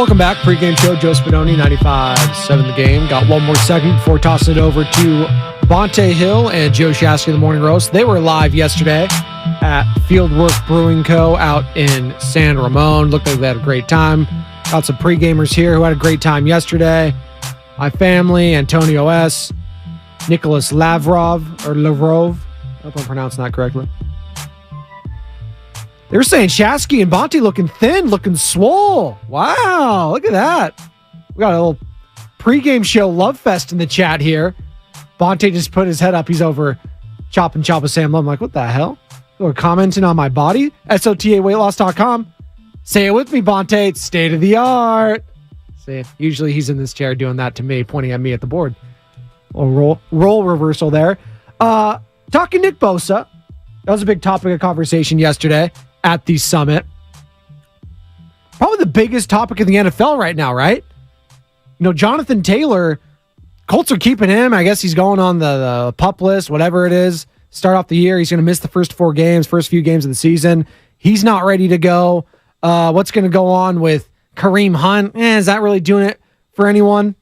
Welcome back. Pregame show, Joe Spadoni, 95.7 The Game. Got one more segment before tossing it over to Bonte Hill and Joe Shasky, the Morning Roast. They were live yesterday at Fieldwork Brewing Co. out in San Ramon. Looked like they had a great time. Got some pre-gamers here who had a great time yesterday. My family, Antonio S., Nicholas Lavrov. I hope I'm pronouncing that correctly. They were saying Shasky and Bonte looking thin, looking swole. Wow, look at that. We got a little pregame show love fest in the chat here. Bonte just put his head up. He's over Chop and Chop with Sam Love. I'm like, what the hell? They were commenting on my body. SOTAweightloss.com. Say it with me, Bonte. It's state of the art. See, usually he's in this chair doing that to me, pointing at me at the board. A role reversal there. Talking Nick Bosa. That was a big topic of conversation yesterday at the summit. Probably the biggest topic in the NFL right now, right? You know, Jonathan Taylor, Colts are keeping him. I guess he's going on the PUP list, whatever it is. Start off the year. He's going to miss the first few games of the season. He's not ready to go. What's going to go on with Kareem Hunt? Is that really doing it for anyone?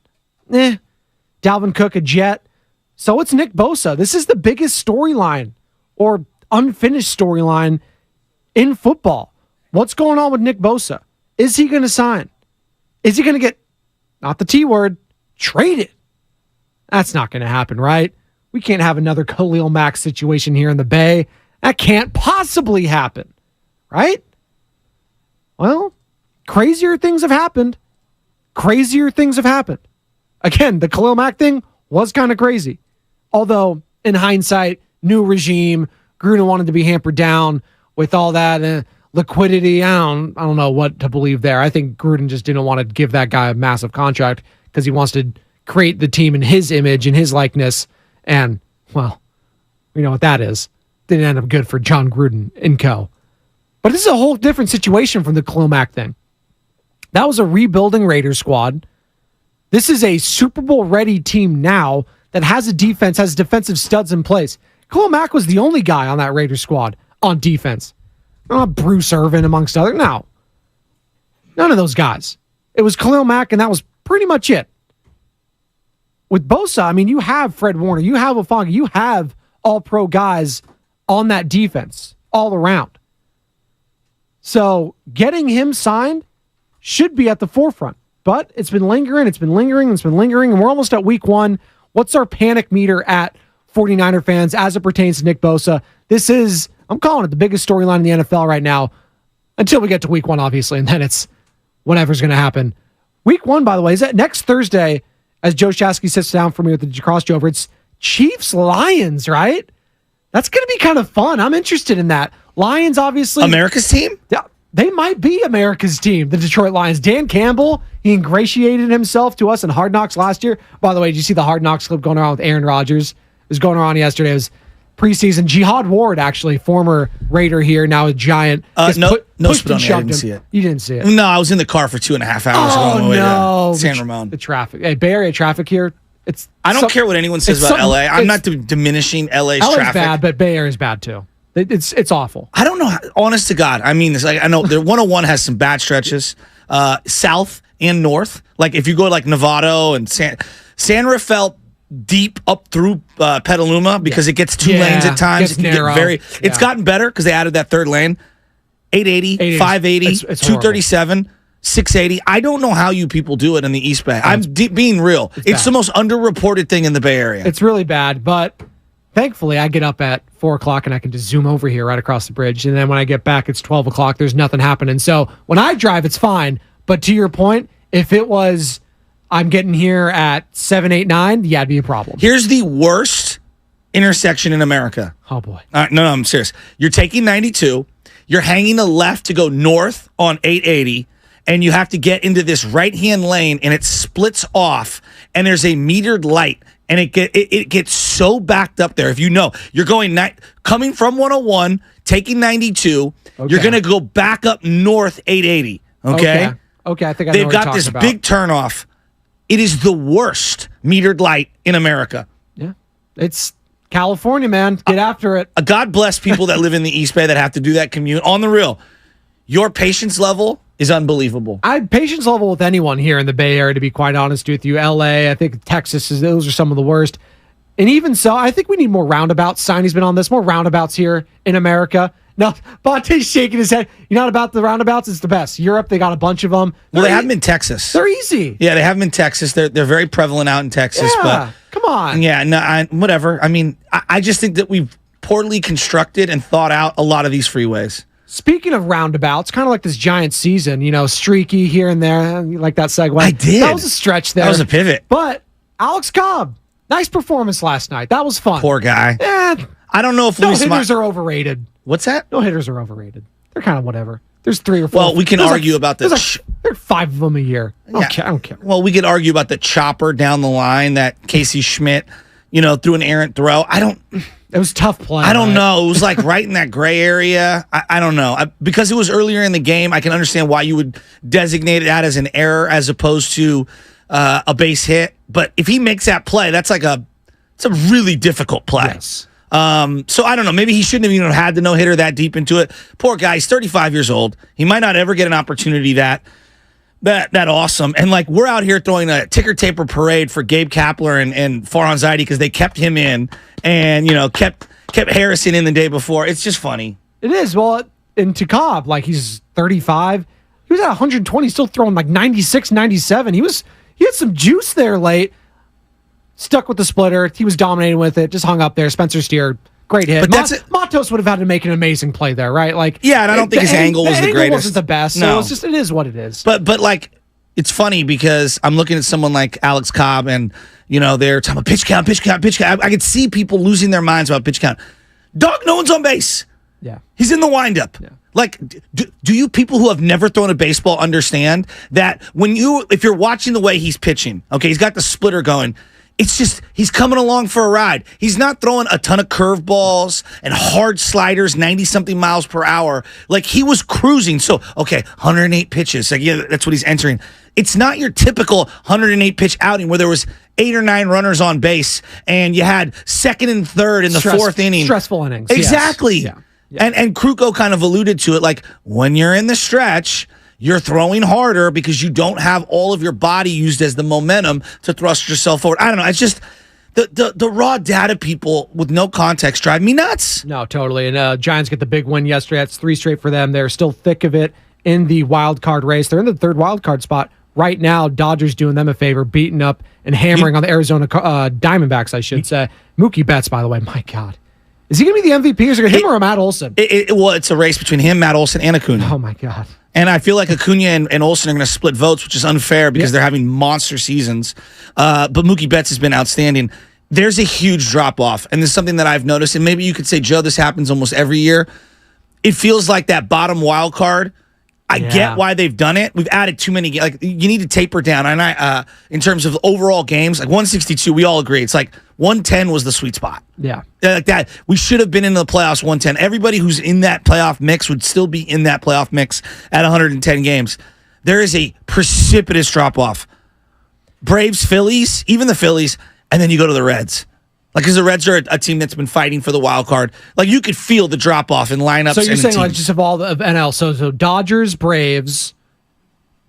Dalvin Cook, a Jet. So it's Nick Bosa. This is the biggest storyline or unfinished storyline in football. What's going on with Nick Bosa? Is he going to sign? Is he going to get, not the T word, traded? That's not going to happen, right? We can't have another Khalil Mack situation here in the Bay. That can't possibly happen, right? Well, crazier things have happened. Again, the Khalil Mack thing was kind of crazy. Although, in hindsight, new regime, Gruden wanted to be hampered down with all that liquidity. I don't know what to believe there. I think Gruden just didn't want to give that guy a massive contract because he wants to create the team in his image and his likeness. And, well, you know what that is. Didn't end up good for John Gruden and co. But this is a whole different situation from the Khalil Mack thing. That was a rebuilding Raiders squad. This is a Super Bowl ready team now that has a defense, has defensive studs in place. Khalil Mack was the only guy on that Raiders squad on defense. Not Bruce Irvin amongst others. No. None of those guys. It was Khalil Mack, and that was pretty much it. With Bosa, I mean, you have Fred Warner, you have Ofonga, you have all-pro guys on that defense all around. So getting him signed should be at the forefront. But it's been lingering, and we're almost at week one. What's our panic meter at 49er fans as it pertains to Nick Bosa? This is, I'm calling it the biggest storyline in the NFL right now until we get to week one, obviously, and then it's whatever's going to happen. Week one, by the way, is that next Thursday, as Joe Shasky sits down for me with the crossover. It's Chiefs-Lions, right? That's going to be kind of fun. I'm interested in that. Lions, obviously. America's team? Yeah, they might be America's team, the Detroit Lions. Dan Campbell, he ingratiated himself to us in Hard Knocks last year. By the way, did you see the Hard Knocks clip going around with Aaron Rodgers? It was going around yesterday. It was preseason. Jihad Ward, actually, former Raider here, now a Giant. No, Spadoni, I didn't see it. You didn't see it? No, I was in the car for 2.5 hours going all the way to San Ramon. The traffic. Hey, Bay Area traffic here. I don't care what anyone says about LA. I'm not diminishing LA's traffic. LA's bad, but Bay Area is bad too. It's awful. I don't know. Honest to God, I mean, it's like I know the 101 has some bad stretches, south and north. Like if you go to like Novato and San Rafael deep up through Petaluma because it gets two lanes at times. It can get It's gotten better because they added that third lane. 880, 580, it's 237. 680. I don't know how you people do it in the East Bay. I'm being real. It's the most underreported thing in the Bay Area. It's really bad, but thankfully I get up at 4 o'clock and I can just zoom over here right across the bridge. And then when I get back, it's 12 o'clock. There's nothing happening. So when I drive, it's fine. But to your point, if it was I'm getting here at 7, 8, 9, yeah, it'd be a problem. Here's the worst intersection in America. Oh, boy. No, I'm serious. You're taking 92. You're hanging a left to go north on 880. And you have to get into this right-hand lane, and it splits off, and there's a metered light, and it gets so backed up there. If you know, you're coming from 101, taking 92, you're going to go back up north 880, okay? Okay, I think I know They've what got you're this talking big turnoff. It is the worst metered light in America. Yeah, it's California, man. Get after it. God bless people that live in the East Bay that have to do that commute. On the real, your patience level is unbelievable. I have patience level with anyone here in the Bay Area, to be quite honest with you. LA, I think Texas, those are some of the worst. And even so, I think we need more roundabouts. Signy's been on this, more roundabouts here in America. No, Bonte's shaking his head. You're not about the roundabouts? It's the best. Europe, they got a bunch of them. Well, they have them in Texas. They're easy. Yeah, they have them in Texas. They're very prevalent out in Texas. Yeah, but come on. Yeah, no, whatever. I mean, I just think that we've poorly constructed and thought out a lot of these freeways. Speaking of roundabouts, kind of like this Giant season, streaky here and there. You like that segue? I did. That was a stretch there. That was a pivot. But Alex Cobb, nice performance last night. That was fun. Poor guy. I don't know if no hitters are overrated. What's that? No hitters are overrated. They're kind of whatever. There's 3 or 4. Well, we can argue about the. There are 5 of them a year. I don't care. Well, we could argue about the chopper down the line that Casey Schmidt, threw an errant throw. It was tough play. I don't know. It was like right in that gray area. I don't know. Because it was earlier in the game, I can understand why you would designate that as an error as opposed to a base hit. But if he makes that play, it's a really difficult play. Yes. So I don't know. Maybe he shouldn't have even had the no-hitter that deep into it. Poor guy. He's 35 years old. He might not ever get an opportunity that awesome. And we're out here throwing a ticker taper parade for Gabe Kapler and Farhan Zaidi because they kept him in and kept Harrison in the day before. It's just funny. It is. Well, and to Cobb, he's 35. He was at 120, still throwing 96, 97. He had some juice there late. Stuck with the splitter. He was dominating with it. Just hung up there. Spencer Steer, great hit. But Matos would have had to make an amazing play there, right? And I don't think his angle was the greatest. Wasn't the best. No. So it is what it is. But it's funny because I'm looking at someone like Alex Cobb and they're talking about pitch count. I could see people losing their minds about pitch count. Dog, no one's on base. Yeah, he's in the windup. Yeah. Do you people who have never thrown a baseball understand that if you're watching the way he's pitching, okay, he's got the splitter going. It's just, he's coming along for a ride. He's not throwing a ton of curveballs and hard sliders, 90-something miles per hour. He was cruising. So, okay, 108 pitches. That's what he's entering. It's not your typical 108-pitch outing where there was 8 or 9 runners on base and you had second and third in the 4th inning. Stressful innings. Exactly. Yes. Yeah. And Kruko kind of alluded to it, when you're in the stretch, you're throwing harder because you don't have all of your body used as the momentum to thrust yourself forward. I don't know. It's just the raw data people with no context drive me nuts. No, totally. And Giants get the big win yesterday. That's 3 straight for them. They're still thick of it in the wild card race. They're in the 3rd wild card spot right now. Dodgers doing them a favor, beating up and hammering on the Arizona Diamondbacks, I should say. Mookie Betts, by the way. My God. Is he going to be the MVP? Is it him or Matt Olson? It's a race between him, Matt Olson, and Acuna. Oh, my God. And I feel like Acuna and Olsen are going to split votes, which is unfair because they're having monster seasons. But Mookie Betts has been outstanding. There's a huge drop-off, and this is something that I've noticed, and maybe you could say, Joe, this happens almost every year. It feels like that bottom wild card. I get why they've done it. We've added too many. You need to taper down. And in terms of overall games, 162, we all agree. It's 110 was the sweet spot. Yeah. Like that. We should have been in the playoffs 110. Everybody who's in that playoff mix would still be in that playoff mix at 110 games. There is a precipitous drop-off. Braves, Phillies, even the Phillies, and then you go to the Reds. Because the Reds are a team that's been fighting for the wild card. You could feel the drop-off in lineups. So you're saying just of all the NL. So Dodgers, Braves,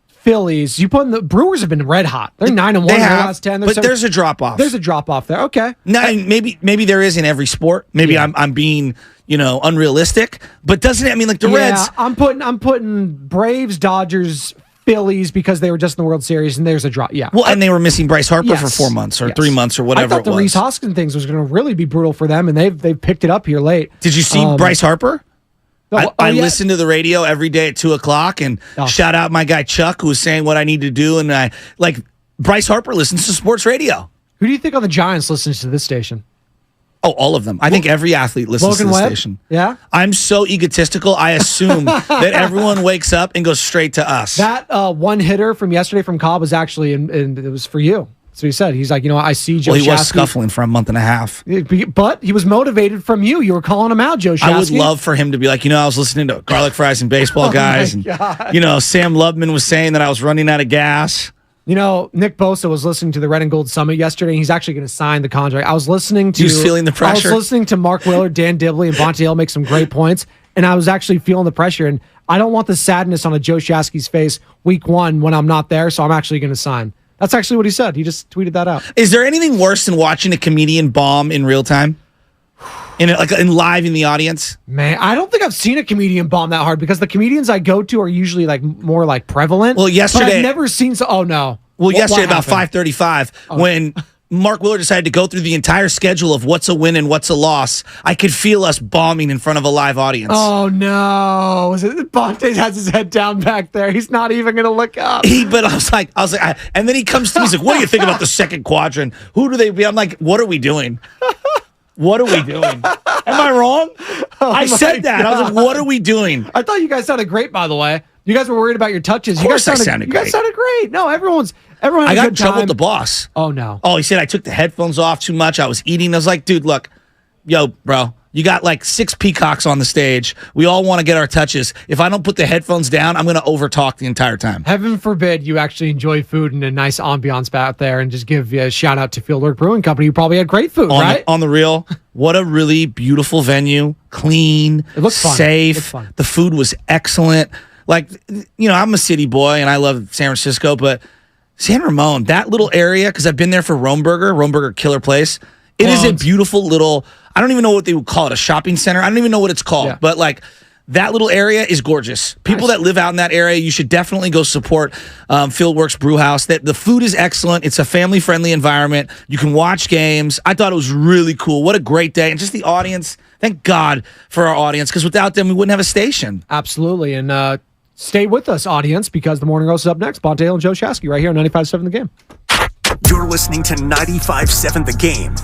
Phillies. You put in the Brewers have been red hot. They're 9-1 in the last 10. But there's a drop-off. There's a drop-off there. Okay. Maybe there is in every sport. Maybe I'm being unrealistic. But doesn't it? The Reds. I'm putting Braves, Dodgers, Phillies because they were just in the World Series, and there's a drop. Yeah. Well, and they were missing Bryce Harper for 4 months or 3 months or whatever it was. I thought the Rhys Hoskins things was going to really be brutal for them, and they've picked it up here late. Did you see Bryce Harper? I listen to the radio every day at 2:00 and shout out my guy Chuck who was saying what I need to do, and Bryce Harper listens to sports radio. Who do you think on the Giants listens to this station? Oh, all of them. I think every athlete listens to the station. Yeah? I'm so egotistical, I assume that everyone wakes up and goes straight to us. That one hitter from yesterday from Cobb was actually, and it was for you. So he said, he's like, I see Joe Shasky. He was scuffling for a month and a half. But he was motivated from you. You were calling him out, Joe Shasky. I would love for him to be like, I was listening to Garlic Fries and Baseball Guys. And, Sam Lubman was saying that I was running out of gas. Nick Bosa was listening to the Red and Gold Summit yesterday, and he's actually going to sign the contract. I was listening to... He was feeling the pressure? I was listening to Mark Willard, Dan Dibley, and Bonte Hill make some great points. and I was actually feeling the pressure. And I don't want the sadness on a Joe Shasky's face week 1 when I'm not there, so I'm actually going to sign. That's actually what he said. He just tweeted that out. Is there anything worse than watching a comedian bomb in real time? In live in the audience? Man, I don't think I've seen a comedian bomb that hard because the comedians I go to are usually like more like prevalent. Well, yesterday, but I've never seen. Oh no. Well, yesterday about 5:35 when Mark Willard decided to go through the entire schedule of what's a win and what's a loss, I could feel us bombing in front of a live audience. Oh no! Bonte has his head down back there. He's not even going to look up. But I was like, and then he comes to me. He's like, "What do you think about the second quadrant? Who do they be?" I'm like, "What are we doing? What are we doing? Am I wrong?" I said that. God. I was like, "What are we doing?" I thought you guys sounded great, by the way. You guys were worried about your touches. Of course, I sounded great. You guys sounded great. No, everyone. I got in trouble with the boss. Oh no. Oh, he said I took the headphones off too much. I was eating. I was like, "Dude, look, yo, bro, you got like 6 peacocks on the stage. We all want to get our touches. If I don't put the headphones down, I'm going to overtalk the entire time." Heaven forbid you actually enjoy food and a nice ambiance out there and just give you a shout out to Fieldwork Brewing Company. You probably had great food, right? On the real, what a really beautiful venue. Clean. It looks fun. Safe. It looks fun. The food was excellent. Like, you know, I'm a city boy and I love San Francisco, but San Ramon, that little area, because I've been there for Romeburger Killer Place. It is a beautiful little, I don't even know what they would call it, a shopping center. I don't even know what it's called, but like that little area is gorgeous. People that live out in that area, you should definitely go support Fieldworks Brew House. The food is excellent. It's a family-friendly environment. You can watch games. I thought it was really cool. What a great day. And just the audience. Thank God for our audience, because without them, we wouldn't have a station. Absolutely. And stay with us, audience, because the Morning Roast is up next. Bonte and Joe Shasky right here on 95.7 The Game. You're listening to 95.7 The Game.